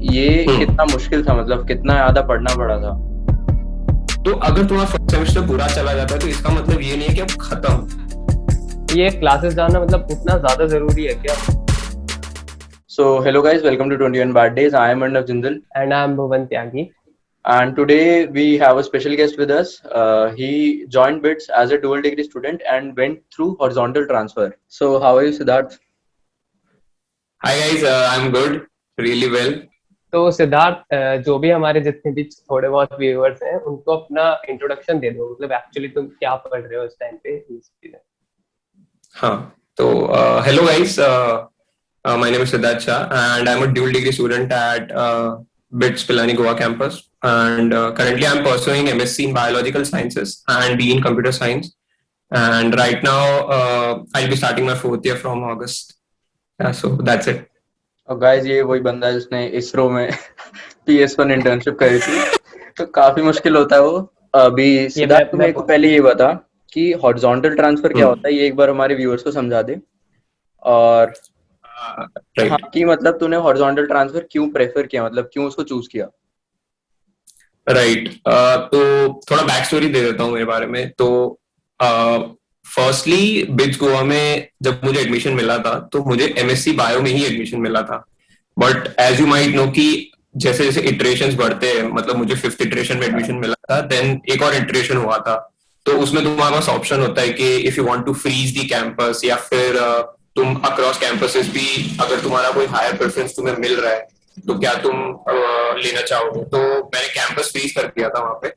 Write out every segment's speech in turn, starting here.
ये कितना मुश्किल था, मतलब कितना ज्यादा पढ़ना पड़ा था? तो अगर तुम्हारा फर्स्ट सेमेस्टर बुरा चला जाता है तो इसका मतलब ये नहीं है कि अब खत्म। ये क्लासेस जाना मतलब उतना ज्यादा जरूरी है क्या? So hello guys, welcome to 21 Bad Days. I am Arnav Jindal, and I am Bhuvan Tyagi. and today we have a special guest with us. He joined BITS as a dual degree student and went through horizontal transfer. So how are you, Siddharth? Hi guys, I am good, really well. तो सिद्धार्थ, जो भी हमारे जितने भी थोड़े बहुत viewers हैं उनको अपना इंट्रोडक्शन दे दो, मतलब एक्चुअली तुम क्या पढ़ रहे हो इस टाइम पे इस चीज़ें. हाँ, तो hello guys, my name is Siddharth Shah and I'm a dual degree student at BITS Pilani Goa campus, and currently I'm pursuing MSc in Biological Sciences and BE in Computer Science, and right now I'll be starting my fourth year from August. So that's it. और guys, ये वही बंदा है जिसने इसरो में PS1 internship करी थी, तो काफी मुश्किल होता है वो. अभी सिद्धार्थ, मेरे को पहले ये बता कि हॉरिजॉन्टल ट्रांसफर क्या होता है, ये एक बार हमारे व्यूअर्स को समझा दे. और Right. हाँ, कि मतलब तूने हॉरिजॉन्टल ट्रांसफर क्यों प्रेफर किया, मतलब क्यों उसको चूज किया? राइट, तो थोड़ा बैक स्टोरी दे देता हूँ मेरे बारे में. तो फर्स्टली बिट्स गोवा में जब मुझे एडमिशन मिला था तो मुझे एमएससी बायो में ही एडमिशन मिला था. But as you might know कि जैसे जैसे इटरेशंस बढ़ते हैं, मतलब मुझे फिफ्थ इटरेशन में एडमिशन मिला था, देन एक और इटरेशन हुआ था. तो उसमें तुम्हारे पास ऑप्शन होता है कि if you want to freeze the campus, या फिर तुम अक्रॉस कैंपसेस भी, अगर तुम्हारा कोई हायर प्रेफरेंस तुम्हें मिल रहा है तो क्या तुम लेना चाहोगे. तो मैंने कैंपस फ्रीज कर दिया था वहां पे.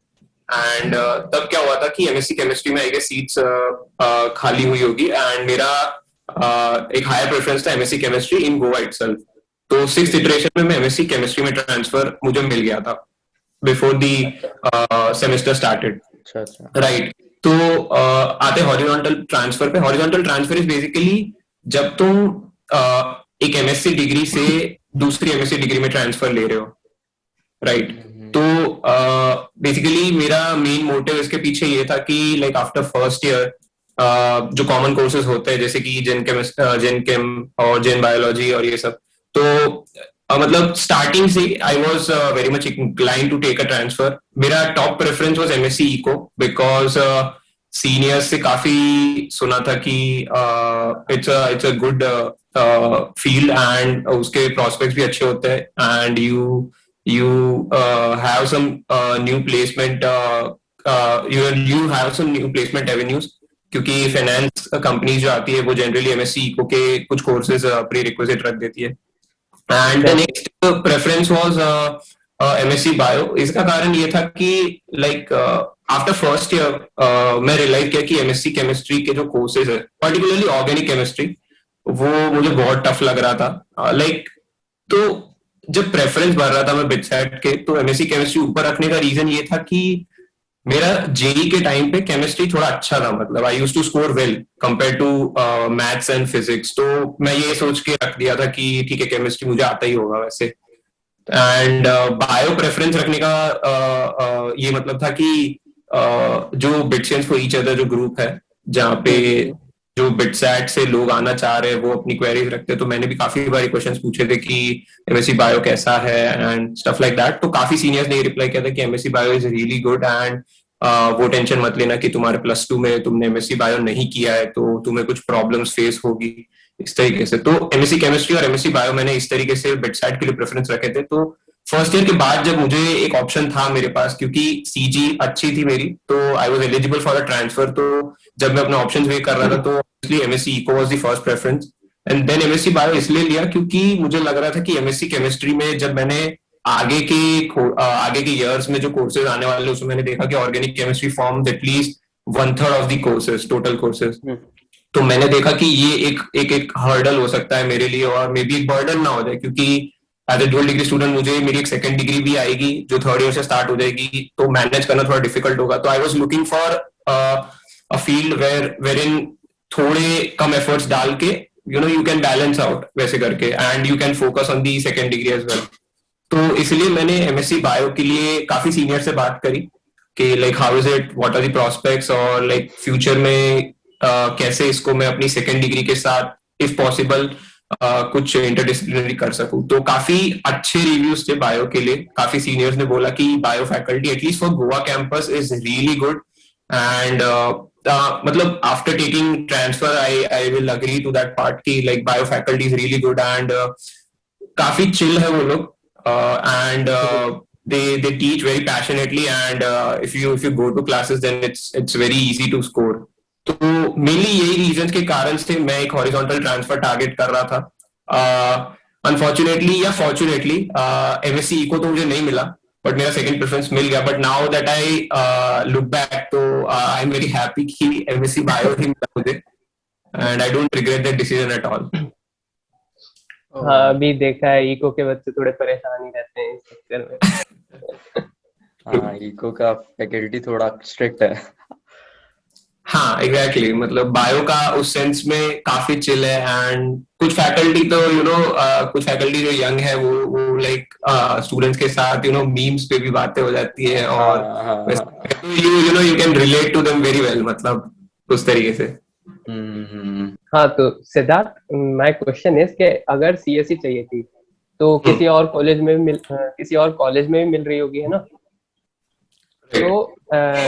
एंड तब क्या हुआ था कि एमएससी केमिस्ट्री में आई गेस सीट्स खाली हुई होगी, एंड मेरा एक हायर प्रेफरेंस था MSc chemistry in Goa itself. तो सिक्स्थ इटरेशन में मैं एमएससी केमिस्ट्री में ट्रांसफर मुझे मिल गया था बिफोर दी सेमेस्टर स्टार्टेड. अच्छा. राइट. तो आते हॉरिजॉन्टल ट्रांसफर पे. हॉरिजॉन्टल ट्रांसफर इज बेसिकली जब तुम एक एमएससी डिग्री से दूसरी एमएससी डिग्री में ट्रांसफर ले रहे हो. राइट. तो बेसिकली मेरा मेन मोटिव इसके पीछे ये था कि लाइक आफ्टर फर्स्ट ईयर जो कॉमन कोर्सेज होते हैं जैसे कि जेन केम और जेन बायोलॉजी और ये सब, तो मतलब स्टार्टिंग से I was very much incline to take a transfer. मेरा top preference was MSc eco, because seniors से काफी सुना था कि it's a good field and उसके प्रोस्पेक्ट्स भी अच्छे होते हैं, and you have some new placement you have some new placement avenues, क्योंकि फाइनेंस कंपनीज जो आती है वो जनरली एमएससी इको के कुछ कोर्सेज प्री रिक्विजिट रख देती है. And the next preference was MSc bio. इसका कारण ये था कि लाइक आफ्टर फर्स्ट ईयर मैं रियलाइज किया कि एमएससी केमिस्ट्री के जो कोर्सेज है, पर्टिकुलरली ऑर्गेनिक केमिस्ट्री, वो मुझे बहुत टफ लग रहा था. लाइक तो जब प्रेफरेंस भर रहा था मैं बिटसेट के, तो एमएससी केमिस्ट्री ऊपर रखने का रीजन ये था कि मेरा जेई के टाइम पे केमिस्ट्री थोड़ा अच्छा था, मतलब I used to score well compare to maths and physics. तो मैं ये सोच के रख दिया था कि ठीक है, केमिस्ट्री मुझे आता ही होगा वैसे. एंड बायो प्रेफरेंस रखने का ये मतलब था कि जो बिटसेंस फॉर ईच अदर जो ग्रुप है, जहाँ पे जो बिटसैट से लोग आना चाह रहे हैं वो अपनी क्वेरीज रखते हैं, तो मैंने भी काफी बार क्वेश्चंस पूछे थे कि एमएससी बायो कैसा है एंड स्टफ लाइक दैट. तो काफी सीनियर्स ने रिप्लाई किया था कि MSc bio is really good, and वो टेंशन मत लेना कि तुम्हारे प्लस टू में तुमने एमएससी बायो नहीं किया है तो तुम्हें कुछ प्रॉब्लम्स फेस होगी, इस तरीके से. तो एमएससी केमिस्ट्री और एमएससी बायो मैंने इस तरीके से बिटसैट के लिए प्रेफरेंस रखे थे. तो फर्स्ट ईयर के बाद जब मुझे एक ऑप्शन था मेरे पास, क्योंकि सीजी अच्छी थी मेरी, तो I was eligible for a transfer. तो जब मैं अपने ऑप्शंस वेट कर रहा था तो MSc eco was the first preference, and then MSc bio इसलिए लिया क्योंकि मुझे लग रहा था कि एमएससी केमिस्ट्री में जब मैंने आगे के ईयर्स में जो कोर्सेज आने वाले उसमें मैंने देखा कि organic chemistry form at least 1/3 of the courses, total courses. तो मैंने देखा कि ये एक हर्डल हो सकता है मेरे लिए, और मे बी एक बर्डन ना हो जाए, क्योंकि as a dual degree student मुझे मेरी एक सेकंड डिग्री भी आएगी जो थर्ड ईयर से स्टार्ट हो जाएगी, तो मैनेज करना थोड़ा डिफिकल्ट होगा. तो I was looking for a field where in थोड़े कम एफर्ट्स डाल के यू कैन बैलेंस आउट वैसे करके, and you can focus on the second degree as well. तो इसलिए मैंने एमएससी बायो के लिए काफी सीनियर से बात करी कि like how is it, what are the prospects, और लाइक फ्यूचर में कैसे इसको मैं अपनी सेकंड डिग्री के साथ इफ पॉसिबल कुछ इंटरडिसिप्लिनरी कर सकूं। तो काफी अच्छे रिव्यूज थे बायो के लिए, काफी सीनियर्स ने बोला कि bio faculty at least for Goa campus is really good. And मतलब after taking transfer I will agree to that part की like bio faculty is really good and काफी चिल है वो लोग। And they teach very passionately and if you go to classes then it's very easy to score। तो mainly यही reason के कारण से मैं एक हॉरिजॉन्टल ट्रांसफर टारगेट कर रहा था। अनफॉर्चुनेटली या फॉर्चुनेटली एमएससी इको तो मुझे नहीं मिला, बट मेरा सेकंड प्रेफरेंस मिल गया। But now that I look back तो आई एम वेरी हैप्पी कि एमएससी बायो ही मिला मुझे and I don't regret that decision at all. हाँ, अभी देखा है इको के बच्चे थोड़े परेशान ही रहते हैं इस चक्कर में। हाँ, इको का फैकल्टी थोड़ा स्ट्रिक्ट है। हाँ एग्जैक्टली, मतलब बायो का उस सेंस में काफी चिल है एंड कुछ फैकल्टी तो कुछ फैकल्टी जो यंग है वो लाइक स्टूडेंट्स के साथ मीम्स पे भी बातें हो जाती है और you can relate to them very well, मतलब उस तरीके से। हाँ, तो सिद्धार्थ, माय क्वेश्चन इज कि अगर सीएससी चाहिए थी तो किसी और कॉलेज में भी मिल रही होगी, है ना? तो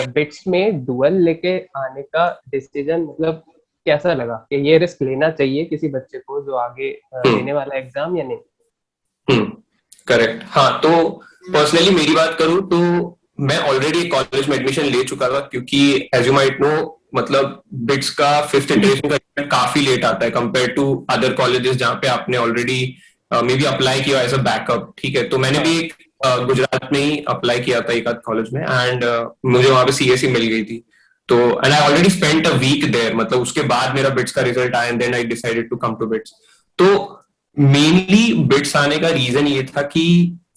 बिट्स में डुअल लेके आने का डिसीजन मतलब कैसा लगा कि ये रिस्क लेना चाहिए किसी बच्चे को जो आगे देने वाला एग्जाम या नहीं? करेक्ट। हाँ, तो पर्सनली मेरी बात करूं तो मैं ऑलरेडी कॉलेज में एडमिशन ले चुका था, क्योंकि एज यू माइट नो मतलब बिट्स का 5th इटरेशन का रिजल्ट काफी लेट आता है कंपेयर टू अदर कॉलेजेस जहाँ पे आपने ऑलरेडी मे बी अप्लाई किया एज अ बैकअप। ठीक है, तो मैंने भी एक गुजरात में ही अप्लाई किया था एक आध कॉलेज में एंड मुझे वहां पे सीएससी मिल गई थी। तो and I already spent a week there, मतलब उसके बाद मेरा बिट्स का रिजल्ट आया and then I decided to come to BITS. तो मेनली बिट्स आने का रीजन ये था कि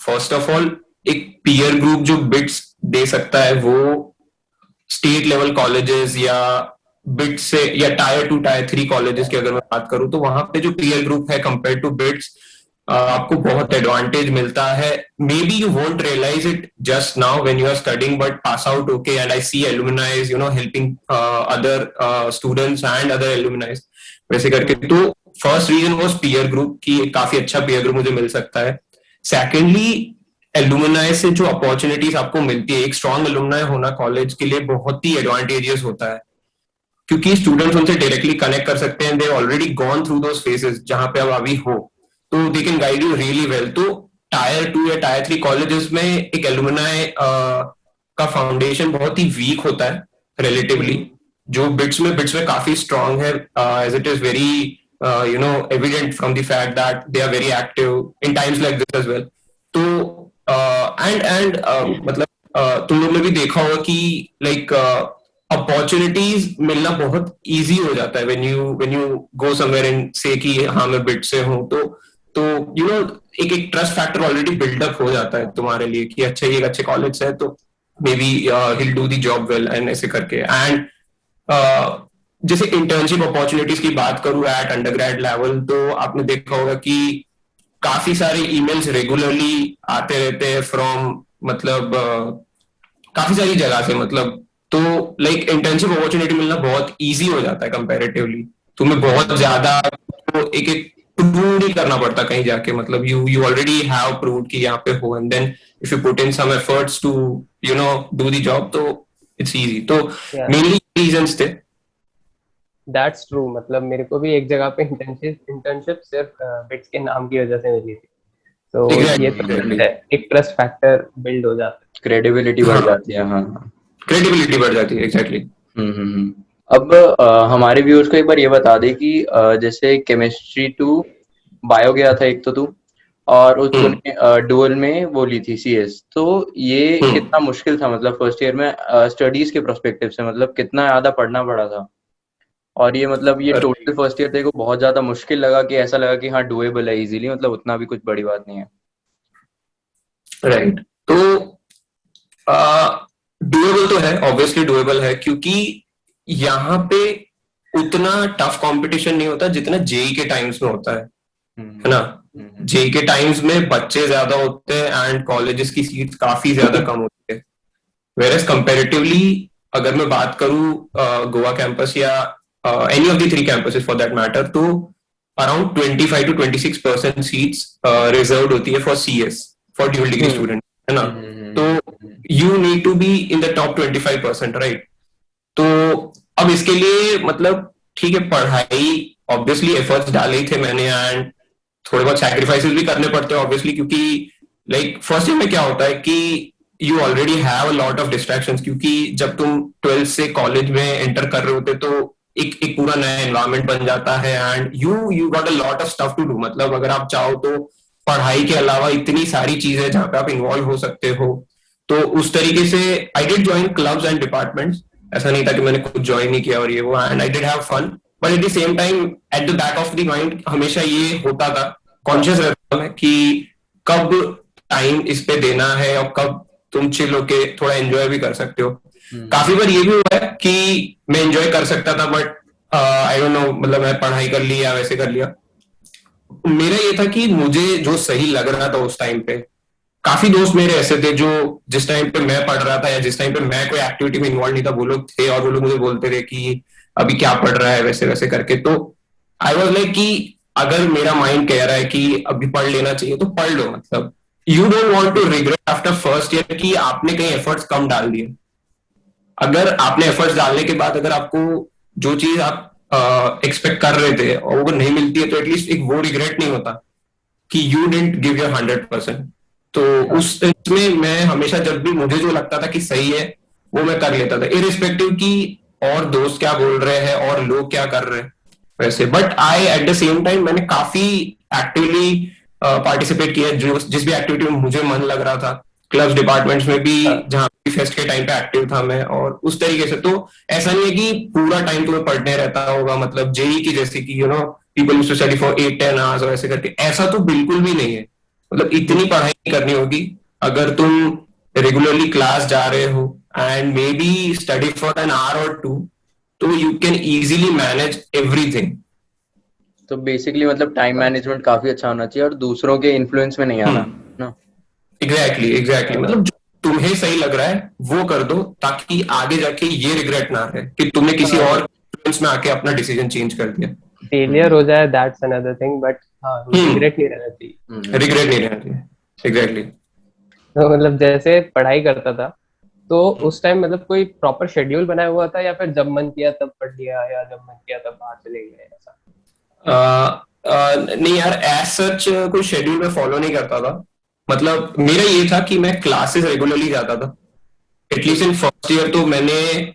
फर्स्ट ऑफ ऑल एक पीयर ग्रुप जो बिट्स दे सकता है वो स्टेट लेवल कॉलेजेस या बिट्स से या टायर 2 टायर 3 कॉलेजेस की अगर मैं बात करूं तो वहां पे जो पीयर ग्रुप है कंपेयर टू बिट्स आपको बहुत एडवांटेज मिलता है। Maybe you won't realise it just now when you are studying, but pass out okay and I see alumnis helping other students and other alumnis वैसे करके। तो first reason was peer group की काफी अच्छा peer group मुझे मिल सकता है। Secondly alumni से जो अपॉर्चुनिटीज आपको मिलती है, एक स्ट्रॉन्ग एलुमनाई होना कॉलेज के लिए बहुत ही एडवांटेजियस होता है, क्योंकि स्टूडेंट्स उनसे डायरेक्टली कनेक्ट कर सकते हैं। They already gone through those phases जहां पे अब अभी हो, तो they can guide you really well. तो टायर 2 या टायर 3 कॉलेजेस में एक एलुमनाई का फाउंडेशन बहुत ही वीक होता है रिलेटिवली, जो बिट्स में काफी स्ट्रॉन्ग है as it is very evident from the fact that they are very active in times like this as well। तो एंड मतलब तुम लोग ने भी देखा होगा कि लाइक अपॉर्चुनिटीज मिलना बहुत इजी हो जाता है when you go somewhere and से कि हाँ मैं बिट से हूँ, तो एक ट्रस्ट फैक्टर ऑलरेडी बिल्डअप हो जाता है तुम्हारे लिए कि अच्छा ये एक अच्छे कॉलेज है तो may be hill do the job well and ऐसे करके। एंड जैसे इंटर्नशिप अपॉर्चुनिटीज की बात करूं एट अंडरग्रेड लेवल, तो आपने देखा होगा कि काफी सारे ईमेल्स रेगुलरली आते रहते हैं फ्रॉम मतलब काफी सारी जगह से, मतलब तो लाइक इंटर्नशिप अपॉर्चुनिटी मिलना बहुत इजी हो जाता है कंपैरेटिवली। तुम्हें बहुत ज्यादा तो एक प्रूव नहीं करना पड़ता कहीं जाके, मतलब यू ऑलरेडी हैव प्रूव्ड कि यहाँ पे हो and then if you put in some efforts to do the job तो इट्स इजी। तो मेनली रीजंस थे। दैट्स ट्रू, मतलब मेरे को भी एक जगह पे इंटर्नशिप सिर्फ बिट्स के नाम की वजह से मिली थी, तो ये तो एक ट्रस्ट फैक्टर बिल्ड हो जाता है, क्रेडिबिलिटी बढ़ जाती है। हाँ, क्रेडिबिलिटी बढ़ जाती है एग्जैक्टली। अब हमारे व्यूअर्स को एक बार ये बता दे कि जैसे केमिस्ट्री टू बायो गया था एक तो तू, और उसने डुअल में वो ली थी सीएस, तो ये कितना मुश्किल था मतलब फर्स्ट ईयर में स्टडीज के पर्सपेक्टिव से, मतलब कितना ज्यादा पढ़ना पड़ा था? और ये मतलब ये टोटल फर्स्ट ईयर तेरे को बहुत ज्यादा मुश्किल लगा कि ऐसा लगा कि हाँ डुएबल है इजीली, मतलब उतना भी कुछ बड़ी बात नहीं है? राइट, तो डुएबल तो है, ऑब्वियसली डुएबल है, क्योंकि यहाँ पे उतना टफ कंपटीशन नहीं होता जितना जेई के टाइम्स में होता है ना। जेई के टाइम्स में बच्चे ज्यादा होते हैं एंड कॉलेजेस की सीट काफी ज्यादा कम होती है, वेरएज कंपैरेटिवली अगर मैं बात करूं गोवा कैंपस या any of the 3 campuses for that matter, तो अराउंड 25 to 26% सीट्स रिजर्व होती है for CS, for dual degree student, है ना? तो you need to be in the top 25%, right? तो अब इसके लिए मतलब ठीक है, पढ़ाई ऑब्वियसली एफर्ट्स डाले ही थे मैंने, एंड थोड़े बहुत सैक्रिफाइसेस भी करने पड़ते हैं ऑब्वियसली, क्योंकि लाइक फर्स्ट ईयर में क्या होता है कि you already have a lot of distractions, क्योंकि जब तुम 12th से कॉलेज में एंटर कर रहे होते तो एक पूरा नया एनवायरनमेंट बन जाता है, and you got a lot of stuff to do. मतलब अगर आप चाहो तो पढ़ाई के अलावा इतनी सारी चीजें जहाँ पे आप इन्वॉल्व हो सकते हो। तो उस तरीके से I did join clubs and departments, ऐसा नहीं था कि मैंने कुछ ज्वाइन नहीं किया और ये वो, and I did have fun, but at the same time at the back of the mind हमेशा ये होता था, कॉन्शियस रहता मैं कि कब टाइम इस पे देना है और कब तुम चिल होके थोड़ा एंजॉय भी कर सकते हो। काफी बार ये भी हुआ है कि मैं एंजॉय कर सकता था, बट आई डोंट नो, मतलब मैं पढ़ाई कर ली या वैसे कर लिया। मेरा ये था कि मुझे जो सही लग रहा था उस टाइम पे, काफी दोस्त मेरे ऐसे थे जो जिस टाइम पे मैं पढ़ रहा था या जिस टाइम पे मैं कोई एक्टिविटी में इन्वॉल्व नहीं था, वो लोग थे और वो लोग मुझे बोलते थे कि अभी क्या पढ़ रहा है वैसे वैसे करके। तो आई वाज लाइक कि अगर मेरा माइंड कह रहा है कि अभी पढ़ लेना चाहिए तो पढ़ लो। मतलब you don't want to regret after first year कि आपने कहीं एफर्ट्स कम डाल दिए। अगर आपने एफर्ट्स डालने के बाद अगर आपको जो चीज आप एक्सपेक्ट कर रहे थे और वो नहीं मिलती है, तो एटलीस्ट एक वो रिग्रेट नहीं होता कि यू डिडंट गिव योर 100%। तो उस में मैं हमेशा जब भी मुझे जो लगता था कि सही है वो मैं कर लेता था, इरिस्पेक्टिव कि और दोस्त क्या बोल रहे हैं और लोग क्या कर रहे हैं वैसे। But I eight the same time मैंने काफी एक्टिवली पार्टिसिपेट किया जिस भी एक्टिविटी में मुझे मन लग रहा था, क्लब्स डिपार्टमेंट्स में भी जहां भी फेस्ट के टाइम पे एक्टिव था मैं, और उस तरीके से। तो ऐसा नहीं है कि पूरा टाइम तुम्हें पढ़ने रहता होगा, मतलब जेई की जैसे कि you know people used to study for 8-10 hours और ऐसे करके, ऐसा तो बिल्कुल भी नहीं है। मतलब इतनी पढ़ाई नहीं करनी होगी अगर तुम रेगुलरली क्लास जा रहे हो and may be study for an hour और टू, तो you can easily manage everything. तो बेसिकली मतलब टाइम मैनेजमेंट काफी अच्छा होना चाहिए और दूसरों के इन्फ्लुएंस में नहीं आना ना। एग्जैक्टली मतलब जो तुम्हें सही लग रहा है वो कर दो, ताकि आगे जाके ये रिग्रेट ना रहे कि तुमने किसी और इन्फ्लुएंस में आके अपना डिसीजन चेंज कर दिया। फेलियर हो जाए दैट्स अनदर थिंग, बट हाँ रिग्रेट नहीं रहना चाहिए। रिग्रेट नहीं रहना चाहिए, एग्जैक्टली। तो मतलब जैसे पढ़ाई करता था तो उस टाइम मतलब कोई प्रॉपर शेड्यूल बनाया हुआ था या फिर जब मन किया तब पढ़ लिया या जब मन किया तब बाहर चले गए ऐसा? नहीं यार, एज सच कोई शेड्यूल में फॉलो नहीं करता था। मतलब मेरा ये था कि मैं क्लासेस रेगुलरली जाता था। एटलीस्ट इन फर्स्ट ईयर तो मैंने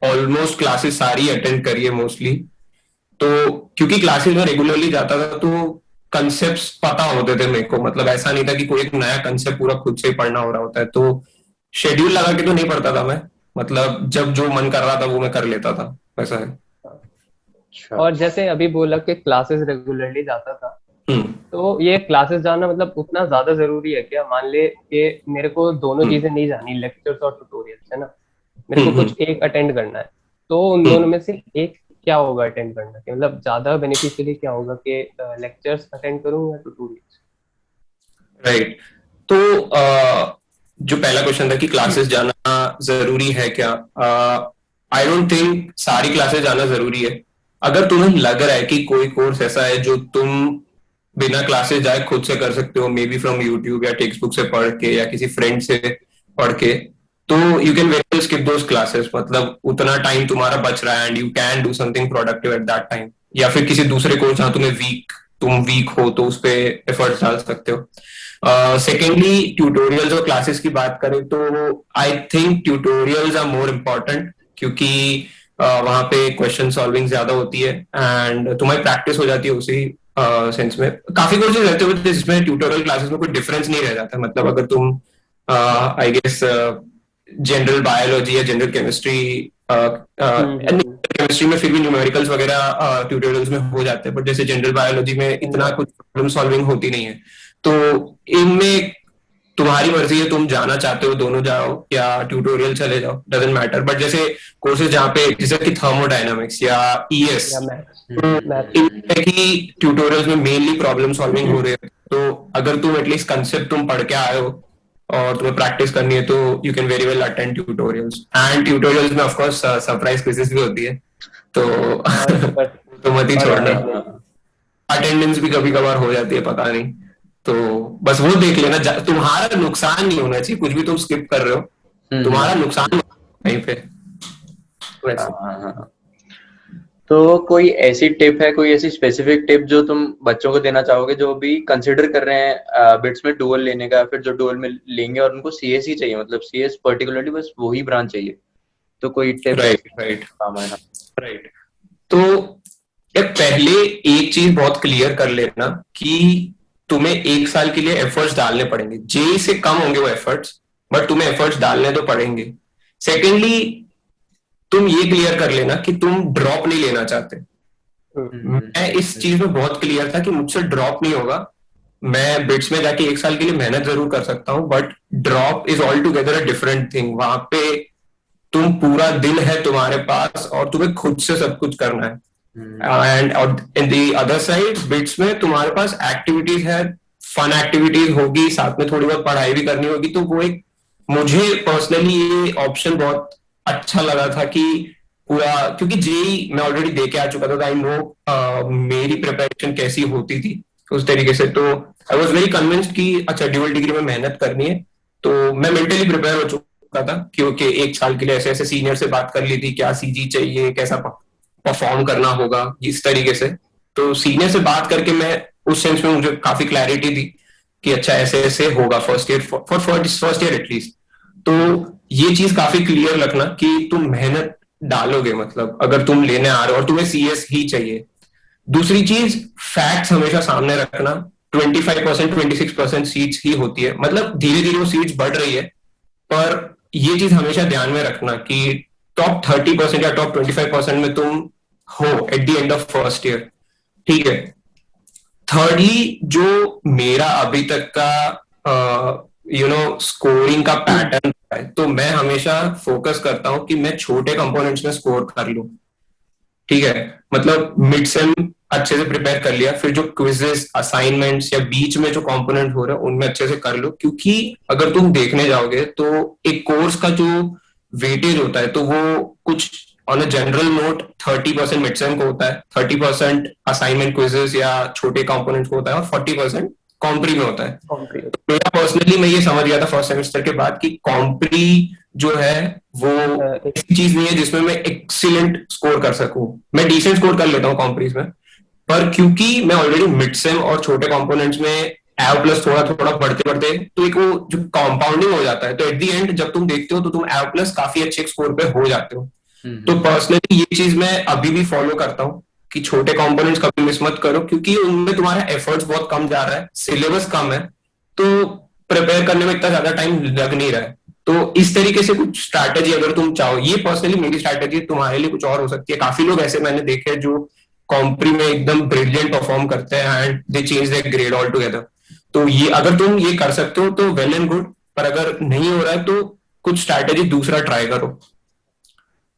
ऑलमोस्ट क्लासेस सारी अटेंड करी है मोस्टली। तो क्योंकि क्लासेस में रेगुलरली जाता था तो कंसेप्ट्स पता होते थे मेरे को। मतलब ऐसा नहीं था कि कोई एक नया कंसेप्ट पूरा खुद से ही पढ़ना हो रहा होता है। तो शेड्यूल लगा के तो नहीं पढ़ता था मैं, मतलब जब जो मन कर रहा था वो मैं कर लेता था, वैसा है। और जैसे अभी बोला कि क्लासेस रेगुलरली जाता था, तो ये क्लासेस जाना मतलब उतना ज्यादा जरूरी है क्या? मान ले कि मेरे को दोनों चीजें नहीं जानी, लेक्चर्स और ट्यूटोरियल्स, है ना, मेरे को कुछ एक अटेंड करना है, तो उन दोनों में से एक क्या होगा अटेंड करना के? मतलब ज्यादा बेनिफिशियली क्या होगा कि लेक्चर्स अटेंड करूं या ट्यूटोरियल्स? राइट। तो जो पहला क्वेश्चन था कि क्लासेस जाना जरूरी है क्या, आई डोंट थिंक सारी क्लासेस जाना जरूरी है। अगर तुम्हें लग रहा है कि कोई कोर्स ऐसा है जो तुम बिना क्लासेस जाए खुद से कर सकते हो, मे बी फ्रॉम यूट्यूब या टेक्स्ट बुक से पढ़ के या किसी फ्रेंड से पढ़ के, तो you can very well skip those classes. मतलब उतना टाइम तुम्हारा बच रहा है and you can do something productive at that time. या फिर किसी दूसरे कोर्स जहां तुम वीक हो तो उस पर एफर्ट्स डाल सकते हो। सेकेंडली, ट्यूटोरियल्स और क्लासेस की बात करें तो I think tutorials are more important, क्योंकि वहां पे क्वेश्चन सॉल्विंग ज्यादा होती है एंड तुम्हारी प्रैक्टिस हो जाती है उसी सेंस में। काफी कोर्सेज रहते होते जिसमें ट्यूटोरियल क्लासेस में कोई डिफरेंस नहीं रह जाता। मतलब अगर तुम आई गेस जनरल बायोलॉजी या जनरल केमिस्ट्री, केमिस्ट्री में फिर भी न्यूमेरिकल्स वगैरह ट्यूटोरियल्स में हो जाते हैं, बट जैसे जनरल बायोलॉजी में इतना कुछ प्रॉब्लम सॉल्विंग होती नहीं है। तो इनमें तुम्हारी मर्जी है, तुम जाना चाहते हो दोनों जाओ या ट्यूटोरियल चले जाओ, डजंट मैटर। बट जैसे कोर्सेज जहाँ पे जैसे कि थर्मोडायनामिक्स या ईएस, तो कि ट्यूटोरियल्स में मेनली प्रॉब्लम सॉल्विंग हो रही है, तो अगर तुम एटलीस्ट कंसेप्ट तुम पढ़ के आए हो और तुम्हें प्रैक्टिस करनी है तो you can very well attend tutorials. And tutorials में ऑफ कोर्स सरप्राइज क्विज़ेस भी होती है, तो तो मत ही छोड़ना। अटेंडेंस भी कभी कभार हो जाती है, पता नहीं। तो बस वो देख लेना, तुम्हारा नुकसान नहीं होना चाहिए, कुछ भी तुम स्किप कर रहे हो तुम्हारा नुकसान कहीं पे वैसे। हाँ। तो कोई ऐसी टिप है, कोई ऐसी स्पेसिफिक टिप जो तुम बच्चों को देना चाहोगे जो भी कंसिडर कर रहे हैं बिट्स में डुअल लेने का, फिर जो डुअल में लेंगे और उनको सीएस ही चाहिए, मतलब सीएस पर्टिकुलरली बस वही ब्रांच चाहिए, तो कोई टिप? राइट तो पहले एक चीज बहुत क्लियर कर लेना कि तुम्हें 1 साल के लिए एफर्ट्स डालने पड़ेंगे, जेई से कम होंगे वो एफर्ट्स, बट तुम्हें एफर्ट्स डालने तो पड़ेंगे। सेकेंडली तुम ये क्लियर कर लेना कि तुम ड्रॉप नहीं लेना चाहते। मैं इस चीज में बहुत क्लियर था कि मुझसे ड्रॉप नहीं होगा, मैं बिट्स में जाके 1 साल के लिए मेहनत जरूर कर सकता हूँ, but drop is all together a different thing. वहां पे तुम पूरा दिन है तुम्हारे पास और तुम्हें खुद से सब कुछ करना है। And in the other side bits में तुम्हारे पास एक्टिविटीज है, फन एक्टिविटीज होगी, साथ में थोड़ी बहुत पढ़ाई भी करनी होगी। तो वो एक, मुझे पर्सनली ये ऑप्शन बहुत अच्छा लगा था कि पूरा, क्योंकि जेई मैं ऑलरेडी दे के आ चुका था, आई नो मेरी प्रिपरेशन कैसी होती थी उस तरीके से। तो आई वॉज वेरी कन्विंस्ड कि अच्छा ड्यूअल डिग्री में मेहनत करनी है। तो मैं मेंटली प्रिपेयर हो चुका था क्योंकि 1 साल के लिए ऐसे ऐसे सीनियर से बात कर ली थी, क्या सीजी चाहिए, कैसा परफॉर्म करना होगा, इस तरीके से। तो सीनियर से बात करके मैं उस सेंस में मुझे काफी क्लैरिटी थी कि अच्छा ऐसे ऐसे होगा first year, first year at least. तो ये चीज काफी क्लियर रखना कि तुम मेहनत डालोगे, मतलब अगर तुम लेने आ रहे हो और तुम्हें सीएस ही चाहिए। दूसरी चीज, फैक्ट्स हमेशा सामने रखना। 25% 26% सीट्स ही होती है, मतलब धीरे धीरे वो सीट्स बढ़ रही है, पर ये चीज हमेशा ध्यान में रखना कि टॉप 30% या टॉप 25% में तुम हो at the end of first year, ठीक है। थर्डली, जो मेरा अभी तक का स्कोरिंग का पैटर्न है, तो मैं हमेशा फोकस करता हूं कि मैं छोटे कंपोनेंट्स में स्कोर कर लूं, ठीक है। मतलब मिड सेम अच्छे से प्रिपेयर कर लिया, फिर जो क्विजेस, असाइनमेंट्स या बीच में जो कंपोनेंट हो रहे हैं उनमें अच्छे से कर लो। क्योंकि अगर तुम देखने जाओगे तो एक कोर्स का जो वेटेज होता है, तो वो कुछ on a general note 30% mid sem को होता है, 30% असाइनमेंट, क्विजेस या छोटे कंपोनेंट्स को होता है, और 40% कॉम्प्री में होता है। तो मेरा पर्सनली मैं ये समझ गया था फर्स्ट सेमेस्टर के बाद कि कॉम्प्री जो है वो ऐसी चीज नहीं है जिसमें मैं एक्सीलेंट स्कोर कर सकूं। मैं डिसेंट स्कोर कर लेता हूँ कॉम्प्रीज में, पर क्योंकि मैं ऑलरेडी मिड सेम और छोटे कंपोनेंट्स में एव प्लस थोड़ा थोड़ा बढ़ते बढ़ते, तो एक वो जो कंपाउंडिंग हो जाता है, तो एट द एंड जब तुम देखते हो तो तुम एव प्लस काफी अच्छे स्कोर पे हो जाते हो। तो पर्सनली ये चीज मैं अभी भी फॉलो करता हूँ कि छोटे कंपोनेंट्स कभी मिस मत करो, क्योंकि उनमें तुम्हारा एफर्ट्स बहुत कम जा रहा है, सिलेबस कम है, तो प्रिपेयर करने में इतना ज्यादा टाइम लग नहीं रहा है। तो इस तरीके से कुछ स्ट्रैटेजी अगर तुम चाहो, ये पर्सनली मेरी स्ट्रैटेजी, तुम्हारे लिए कुछ और हो सकती है। काफी लोग ऐसे मैंने देखे जो कॉम्प्री में एकदम ब्रिलियंट परफॉर्म करते हैं and they change their grade all together. तो ये अगर तुम ये कर सकते हो तो वेल एंड गुड, पर अगर नहीं हो रहा है तो कुछ स्ट्रैटेजी दूसरा ट्राई करो।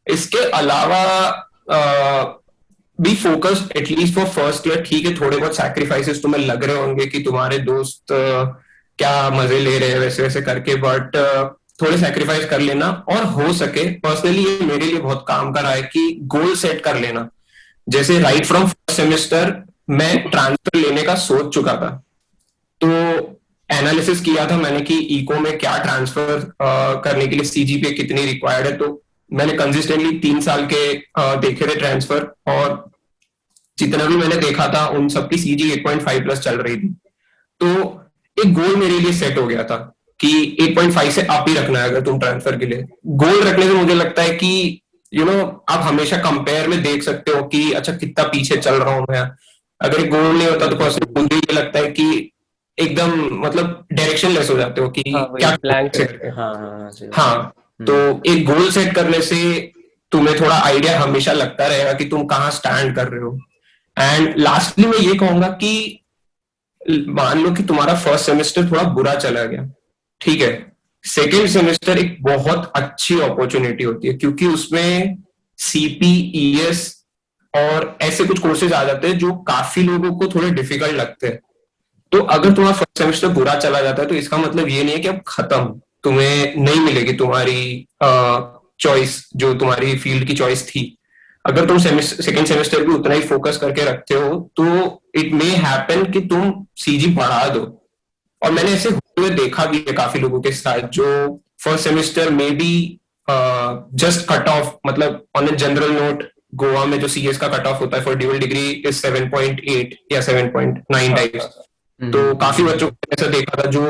इसके अलावा B focus at least for first year, ठीक है। थोड़े बहुत सैक्रिफाइसेस तुम्हें लग रहे होंगे कि तुम्हारे दोस्त क्या मजे ले रहे हैं वैसे वैसे करके, बट थोड़े सैक्रिफाइस कर लेना। और हो सके, पर्सनली ये मेरे लिए बहुत काम का रहा है कि गोल सेट कर लेना। जैसे राइट फ्रॉम फर्स्ट सेमेस्टर मैं ट्रांसफर लेने का सोच चुका था, तो एनालिसिस किया था मैंने कि इको में क्या ट्रांसफर करने के लिए सीजीपीए कितनी रिक्वायर्ड है। तो मैंने कंसिस्टेंटली 3 साल के देखे थे ट्रांसफर, और जितना भी मैंने देखा था उन सबकी सीजी 8.5 प्लस चल रही थी। तो एक गोल मेरे लिए सेट हो गया था कि 8.5 से अप ही रखना है अगर तुम ट्रांसफर के लिए। गोल रखने से मुझे लगता है कि आप हमेशा कंपेयर में देख सकते हो कि अच्छा कितना पीछे चल रहा हूं मैं। अगर एक गोल नहीं होता तो पर्सनली मुझे ये लगता है कि एकदम मतलब डायरेक्शन लेस हो जाते हो कि क्या ब्लैंक। हाँ, तो एक गोल सेट करने से तुम्हें थोड़ा आइडिया हमेशा लगता रहेगा कि तुम कहाँ स्टैंड कर रहे हो। एंड लास्टली मैं ये कहूंगा कि मान लो कि तुम्हारा फर्स्ट सेमेस्टर थोड़ा बुरा चला गया, ठीक है। सेकेंड सेमेस्टर एक बहुत अच्छी अपॉर्चुनिटी होती है, क्योंकि उसमें सीपीईएस और ऐसे कुछ कोर्सेज आ जाते हैं जो काफी लोगों को थोड़े डिफिकल्ट लगते हैं। तो अगर तुम्हारा फर्स्ट सेमेस्टर बुरा चला जाता है तो इसका मतलब ये नहीं है कि अब खत्म, तुम्हें नहीं मिलेगी तुम्हारी चॉइस, जो तुम्हारी फील्ड की चॉइस थी। अगर तुम सेकेंड सेमेस्टर भी उतना ही फोकस करके रखते हो तो इट मे हैपन कि तुम सीजी बढ़ा दो। और मैंने ऐसे हुए देखा भी है काफी लोगों के साथ जो फर्स्ट सेमेस्टर में भी जस्ट कट ऑफ, मतलब on a general note Goa में जो सीएस का कट ऑफ होता है फॉर ड्यूअल डिग्री इज 7.8 या 7.9 टाइप्स। तो काफी बच्चों को ऐसा देखा था जो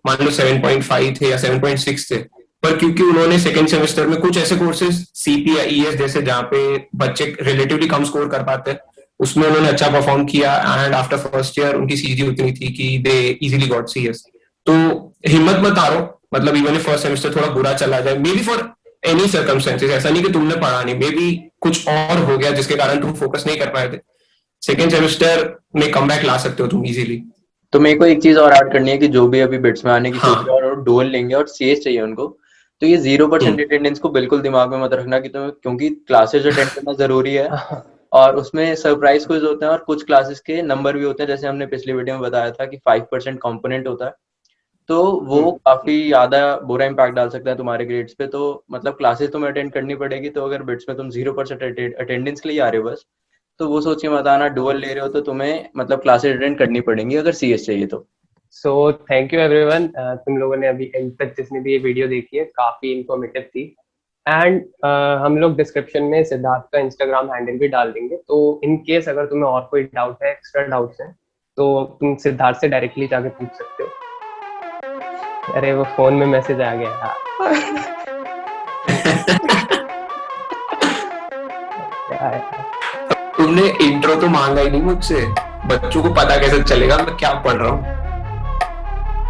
मान लो 7.5 थे या 7.6 थे, पर क्योंकि उन्होंने सेकेंड सेमेस्टर में कुछ ऐसे कोर्सेज सीपी या ईएस जैसे जहाँ पे बच्चे रिलेटिवली कम स्कोर कर पाते हैं उसमें उन्होंने अच्छा परफॉर्म किया एंड आफ्टर फर्स्ट ईयर उनकी सीजी उतनी थी कि दे इजीली गॉट सीएस। तो हिम्मत मत हारो, मतलब इवन फर्स्ट सेमेस्टर थोड़ा बुरा चला जाए may be for any circumstances, ऐसा नहीं कि तुमने पढ़ा नहीं, मे बी कुछ और हो गया जिसके कारण तुम फोकस नहीं कर पाए थे, सेकेंड सेमेस्टर में कम बैक ला सकते हो तुम इजीली। तो मेरे को एक चीज और ऐड करनी है कि जो भी अभी बिट्स में आने की सोच रहे हैं और डुअल लेंगे और सीएस चाहिए उनको, तो ये 0% अटेंडेंस को बिल्कुल दिमाग में मत रखना कि तुम्हें, क्योंकि क्लासेस अटेंड करना जरूरी है और उसमें सरप्राइज क्विज होते हैं और कुछ क्लासेस के नंबर भी होते हैं, जैसे हमने पिछली वीडियो में बताया था कि 5% कंपोनेंट होता है, तो वो काफी ज्यादा बुरा इम्पैक्ट डाल सकता है तुम्हारे ग्रेड्स पे। तो मतलब क्लासेस तुम्हें अटेंड करनी पड़ेगी, तो अगर बिट्स में तुम 0% अटेंडेंस के लिए आ रहे हो बस, तो वो सोच के मत आना। डुअल ले रहे हो तो तुम्हें मतलब क्लासेस अटेंड करनी पड़ेंगी अगर सीएस चाहिए तो। सो थैंक यू एवरीवन, तुम लोगों ने अभी एंड तक जिसने भी ये वीडियो देखी है काफी इंफॉर्मेटिव थी। एंड हम लोग डिस्क्रिप्शन में सिद्धार्थ का इंस्टाग्राम हैंडल भी डाल देंगे, तो इन केस अगर तुम्हें और कोई डाउट है, एक्स्ट्रा डाउट्स हैं, तो तुम सिद्धार्थ से डायरेक्टली जाके पूछ सकते हो। अरे वो फोन में मैसेज आ गया तुमने इंट्रो तो मांगा ही नहीं मुझसे, बच्चों को पता कैसे चलेगा मैं क्या पढ़ रहा हूँ।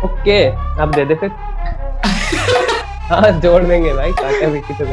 ओके अब दे दे फिर। हाँ जोड़ देंगे भाई, काका भी तो